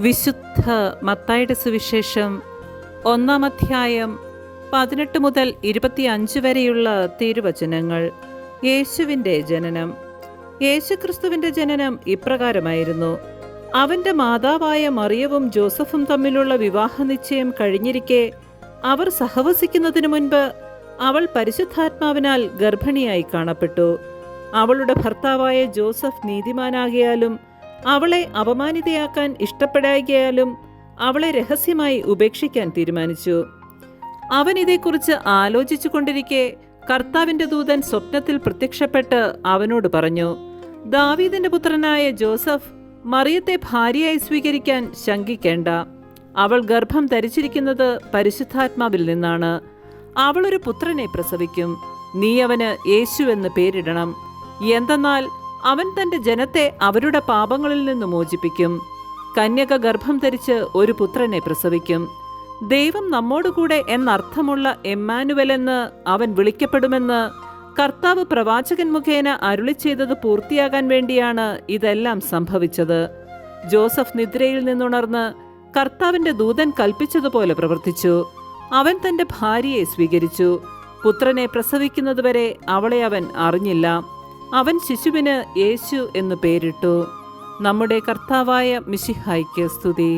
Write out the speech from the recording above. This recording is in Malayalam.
വിശുദ്ധ മത്തായിയുടെ സുവിശേഷം 1-ാം അധ്യായം 18 മുതൽ 25 വരെയുള്ള തിരുവചനങ്ങൾ. യേശുവിൻ്റെ ജനനം. യേശുക്രിസ്തുവിൻ്റെ ജനനം ഇപ്രകാരമായിരുന്നു. അവൻ്റെ മാതാവായ മറിയവും ജോസഫും തമ്മിലുള്ള വിവാഹ നിശ്ചയം കഴിഞ്ഞിരിക്കെ അവർ സഹവസിക്കുന്നതിനു മുൻപ് അവൾ പരിശുദ്ധാത്മാവിനാൽ ഗർഭിണിയായി കാണപ്പെട്ടു. അവളുടെ ഭർത്താവായ ജോസഫ് നീതിമാനാകിയാലും അവളെ അപമാനിതയാക്കാൻ ഇഷ്ടപ്പെടായികയാലും അവളെ രഹസ്യമായി ഉപേക്ഷിക്കാൻ തീരുമാനിച്ചു. അവൻ ഇതേക്കുറിച്ച് ആലോചിച്ചു കൊണ്ടിരിക്കെ കർത്താവിൻ്റെ ദൂതൻ സ്വപ്നത്തിൽ പ്രത്യക്ഷപ്പെട്ട് അവനോട് പറഞ്ഞു, ദാവീദിന്റെ പുത്രനായ ജോസഫ്, മറിയത്തെ ഭാര്യയായി സ്വീകരിക്കാൻ ശങ്കിക്കേണ്ട. അവൾ ഗർഭം ധരിച്ചിരിക്കുന്നത് പരിശുദ്ധാത്മാവിൽ നിന്നാണ്. അവളൊരു പുത്രനെ പ്രസവിക്കും. നീ അവന് യേശു എന്ന് പേരിടണം. എന്തെന്നാൽ അവൻ തൻ്റെ ജനത്തെ അവരുടെ പാപങ്ങളിൽ നിന്ന് മോചിപ്പിക്കും. കന്യക ഗർഭം ധരിച്ച് ഒരു പുത്രനെ പ്രസവിക്കും. ദൈവം നമ്മോടുകൂടെ എന്നർത്ഥമുള്ള എമ്മാനുവൽ എന്ന് അവൻ വിളിക്കപ്പെടുമെന്ന് കർത്താവ് പ്രവാചകൻ മുഖേന അരുളി ചെയ്തത് പൂർത്തിയാകാൻ വേണ്ടിയാണ് ഇതെല്ലാം സംഭവിച്ചത്. ജോസഫ് നിദ്രയിൽ നിന്നുണർന്ന് കർത്താവിൻ്റെ ദൂതൻ കൽപ്പിച്ചതുപോലെ പ്രവർത്തിച്ചു. അവൻ തൻ്റെ ഭാര്യയെ സ്വീകരിച്ചു. പുത്രനെ പ്രസവിക്കുന്നതുവരെ അവളെ അവൻ അറിഞ്ഞില്ല. അവൻ ശിശുവിന് യേശു എന്നു പേരിട്ടു. നമ്മുടെ കർത്താവായ മിശിഹായ്ക്ക് സ്തുതി.